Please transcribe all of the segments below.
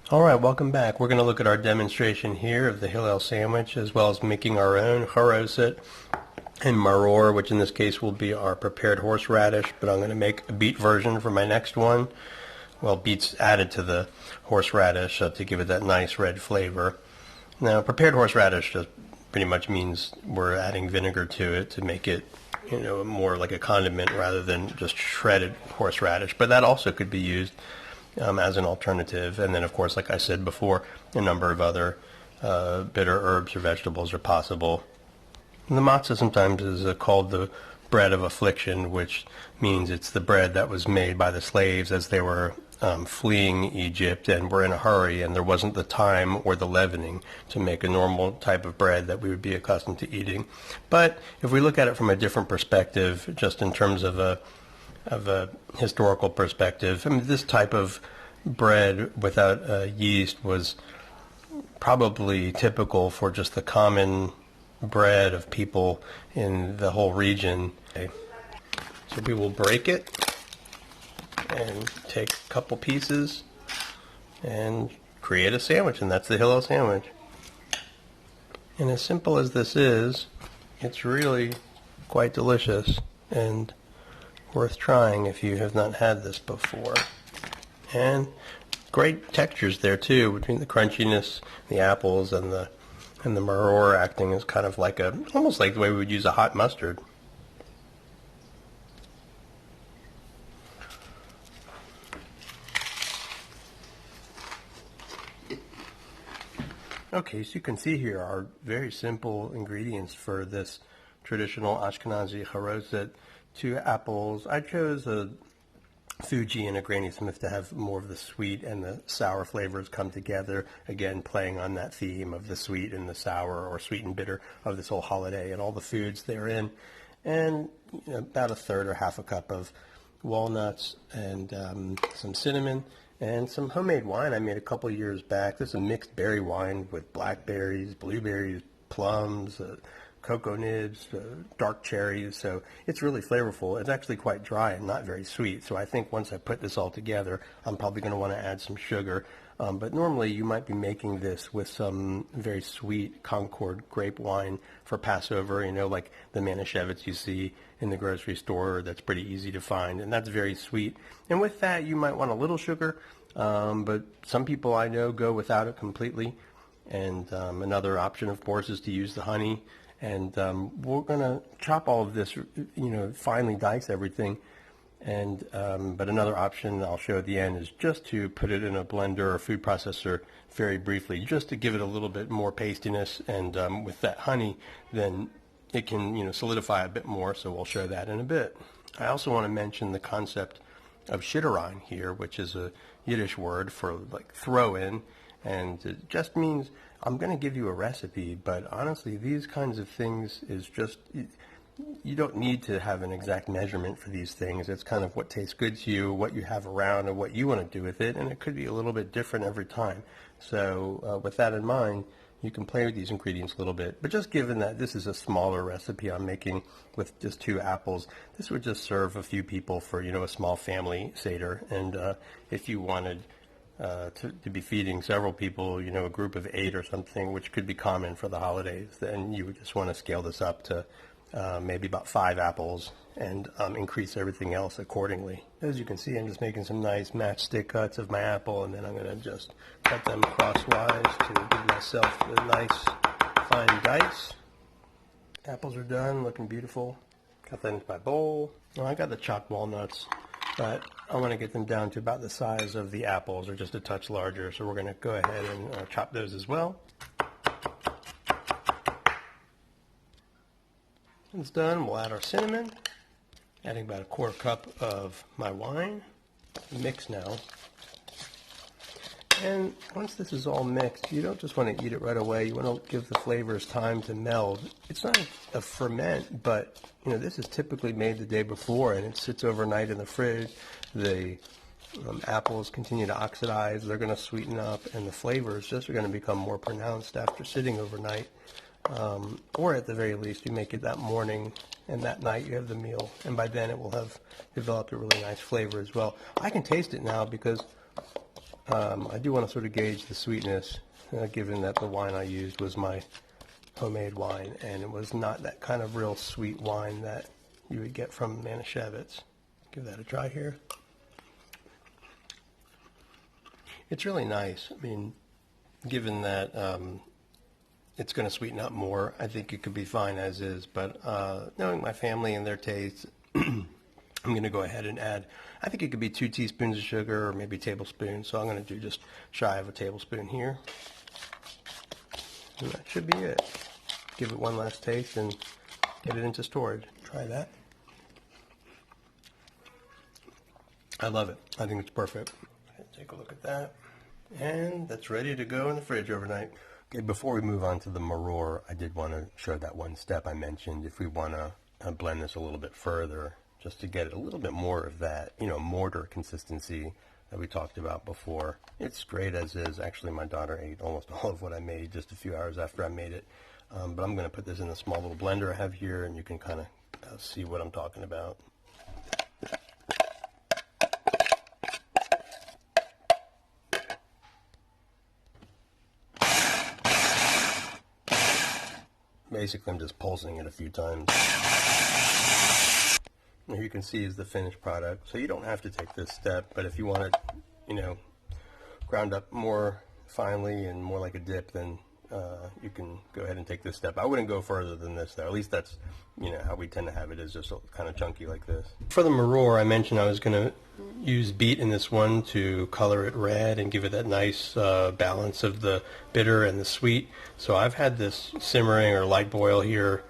Alright, welcome back. We're going to look at our demonstration here of the Hillel sandwich, as well as making our own Charoset and Maror, which in this case will be our prepared horseradish, but I'm going to make a beet version for my next one. Well, beets added to the horseradish to give it that nice red flavor. Now, prepared horseradish just pretty much means we're adding vinegar to it to make it, more like a condiment rather than just shredded horseradish. But that also could be used as an alternative. And then, of course, like I said before, a number of other bitter herbs or vegetables are possible. And the matzah sometimes is called the bread of affliction, which means it's the bread that was made by the slaves as they were fleeing Egypt and were in a hurry, and there wasn't the time or the leavening to make a normal type of bread that we would be accustomed to eating. But if we look at it from a different perspective, just in terms of a historical perspective, I mean, this type of bread without yeast was probably typical for just the common bread of people in the whole region. Okay. So we will break it and take a couple pieces and create a sandwich, and that's the Hillel sandwich. And as simple as this is, it's really quite delicious and worth trying if you have not had this before. And great textures there too, between the crunchiness, the apples, and the maror acting as kind of like almost like the way we would use a hot mustard. Okay, so you can see here are very simple ingredients for this traditional Ashkenazi Charoset. 2 apples. I chose a Fuji and a Granny Smith to have more of the sweet and the sour flavors come together, again playing on that theme of the sweet and the sour, or sweet and bitter, of this whole holiday and all the foods therein. And about 1/3 or 1/2 cup of walnuts and some cinnamon and some homemade wine I made a couple years back. This is a mixed berry wine with blackberries, blueberries, plums, cocoa nibs, dark cherries, so it's really flavorful. It's actually quite dry and not very sweet, so I think once I put this all together, I'm probably going to want to add some sugar. But normally you might be making this with some very sweet Concord grape wine for Passover, like the Manischewitz you see in the grocery store. That's pretty easy to find, and that's very sweet. And with that, you might want a little sugar, but some people I know go without it completely. And another option, of course, is to use the honey. And we're going to chop all of this, finely dice everything. And but another option I'll show at the end is just to put it in a blender or food processor very briefly, just to give it a little bit more pastiness. And with that honey, then it can, solidify a bit more. So we'll show that in a bit. I also want to mention the concept of shidduchayin here, which is a Yiddish word for like throw in. And it just means I'm going to give you a recipe, but honestly, these kinds of things is just, you don't need to have an exact measurement for these things. It's kind of what tastes good to you, what you have around, and what you want to do with it, and it could be a little bit different every time. So with that in mind, you can play with these ingredients a little bit. But just given that this is a smaller recipe I'm making with just 2 apples, this would just serve a few people for, a small family Seder. And if you wanted to be feeding several people, a group of 8 or something, which could be common for the holidays, then you would just want to scale this up to maybe about 5 apples and increase everything else accordingly. As you can see, I'm just making some nice matchstick cuts of my apple, and then I'm going to just cut them crosswise to give myself a nice fine dice. Apples are done, looking beautiful. Cut that into my bowl. Well, I got the chopped walnuts, but I want to get them down to about the size of the apples, or just a touch larger, so we're going to go ahead and chop those as well. When it's done, we'll add our cinnamon, adding about 1/4 cup of my wine. Mix now. And once this is all mixed, you don't just want to eat it right away. You want to give the flavors time to meld. It's not a ferment, but this is typically made the day before, and it sits overnight in the fridge. The apples continue to oxidize. They're going to sweeten up, and the flavors just are going to become more pronounced after sitting overnight. Or at the very least, you make it that morning, and that night you have the meal, and by then it will have developed a really nice flavor as well. I can taste it now because I do want to sort of gauge the sweetness, given that the wine I used was my homemade wine, and it was not that kind of real sweet wine that you would get from Manischewitz. Give that a try here. It's really nice. I mean, given that it's going to sweeten up more, I think it could be fine as is, but knowing my family and their tastes, I'm going to go ahead and add, I think it could be 2 teaspoons of sugar or maybe a tablespoon, so I'm going to do just shy of a tablespoon here. And that should be it. Give it one last taste and get it into storage. Try that. I love it. I think it's perfect. Take a look at that. And that's ready to go in the fridge overnight. Okay, before we move on to the Maror, I did want to show that one step I mentioned. If we want to blend this a little bit further, just to get a little bit more of that, mortar consistency that we talked about before. It's great as is. Actually, my daughter ate almost all of what I made just a few hours after I made it. But I'm going to put this in a small little blender I have here, and you can kind of see what I'm talking about. Basically, I'm just pulsing it a few times. Here you can see is the finished product. So you don't have to take this step, but if you want it, ground up more finely and more like a dip, then you can go ahead and take this step. I wouldn't go further than this, though. At least that's, how we tend to have it, is just kind of chunky like this. For the Maror, I mentioned I was going to use beet in this one to color it red and give it that nice balance of the bitter and the sweet. So I've had this simmering or light boil here,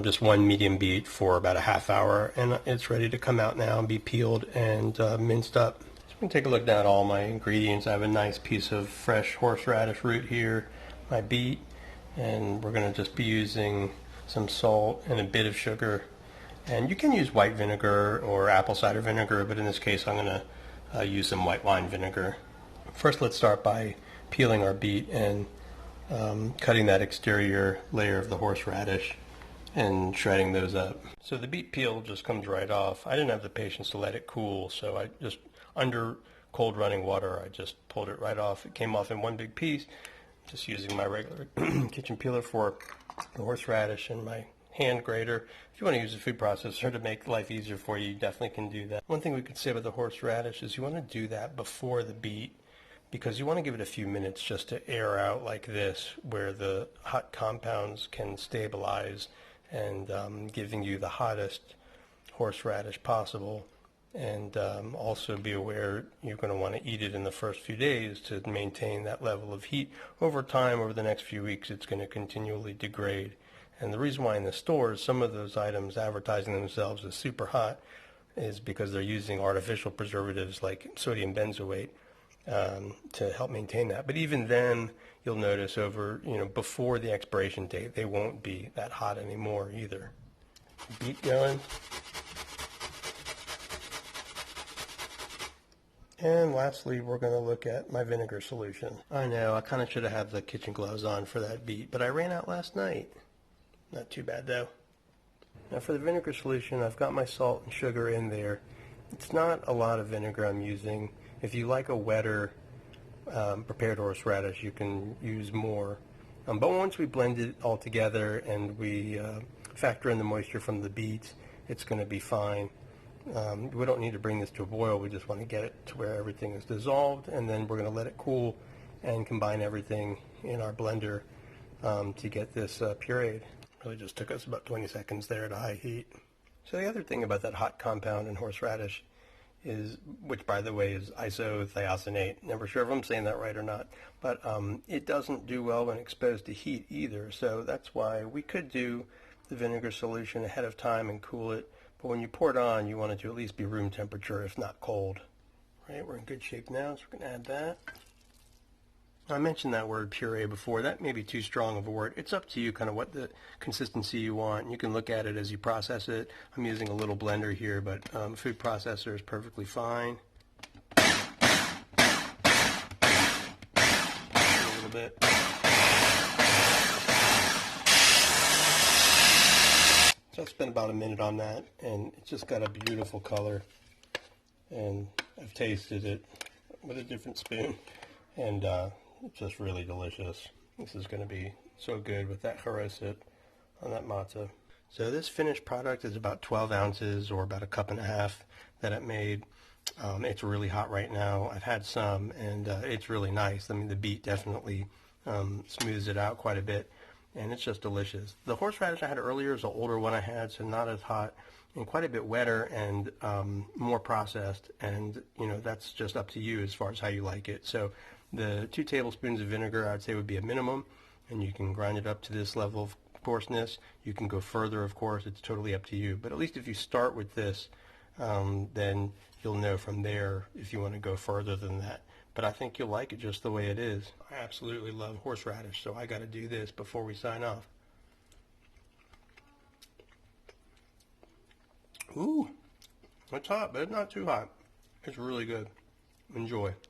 just one medium beet for about a half hour, and it's ready to come out now and be peeled and minced up. So we can take a look now at all my ingredients. I have a nice piece of fresh horseradish root here, my beet, and we're going to just be using some salt and a bit of sugar. And you can use white vinegar or apple cider vinegar, but in this case I'm going to use some white wine vinegar. First, let's start by peeling our beet and cutting that exterior layer of the horseradish and shredding those up. So the beet peel just comes right off. I didn't have the patience to let it cool, so I just, under cold running water, I just pulled it right off. It came off in one big piece, just using my regular kitchen peeler for the horseradish and my hand grater. If you want to use a food processor to make life easier for you, you definitely can do that. One thing we could say about the horseradish is you want to do that before the beet, because you want to give it a few minutes just to air out like this, where the hot compounds can stabilize and giving you the hottest horseradish possible. And also be aware you're going to want to eat it in the first few days to maintain that level of heat. Over time, over the next few weeks, it's going to continually degrade. And the reason why in the stores some of those items advertising themselves as super hot is because they're using artificial preservatives like sodium benzoate to help maintain that. But even then, you'll notice over, before the expiration date, they won't be that hot anymore either. Beet going. And lastly, we're going to look at my vinegar solution. I know, I kind of should have had the kitchen gloves on for that beet, but I ran out last night. Not too bad though. Now for the vinegar solution, I've got my salt and sugar in there. It's not a lot of vinegar I'm using. If you like a wetter prepared horseradish, you can use more. But once we blend it all together and we factor in the moisture from the beets, it's going to be fine. We don't need to bring this to a boil. We just want to get it to where everything is dissolved, and then we're going to let it cool and combine everything in our blender to get this pureed. Really just took us about 20 seconds there at a high heat. So the other thing about that hot compound in horseradish is, which by the way is isothiocyanate, never sure if I'm saying that right or not, but it doesn't do well when exposed to heat either. So that's why we could do the vinegar solution ahead of time and cool it. But when you pour it on, you want it to at least be room temperature, if not cold. Right, we're in good shape now, so we're going to add that. I mentioned that word puree before. That may be too strong of a word. It's up to you kind of what the consistency you want. You can look at it as you process it. I'm using a little blender here, but food processor is perfectly fine. A little bit. So I've spent about a minute on that, and it's just got a beautiful color. And I've tasted it. with a different spoon, and it's just really delicious. This is going to be so good with that charoset on that matzah. So this finished product is about 12 ounces or about a cup and a half that it made. It's really hot right now. I've had some, and it's really nice. I mean, the beet definitely smooths it out quite a bit, and it's just delicious. The horseradish I had earlier is an older one I had, so not as hot and quite a bit wetter and more processed, and that's just up to you as far as how you like it. So the 2 tablespoons of vinegar I'd say would be a minimum, and you can grind it up to this level of coarseness. You can go further, of course. It's totally up to you, but at least if you start with this, then you'll know from there if you want to go further than that. But I think you'll like it just the way it is. I absolutely love horseradish, so I got to do this before we sign off. Ooh, it's hot, but it's not too hot. It's really good. Enjoy.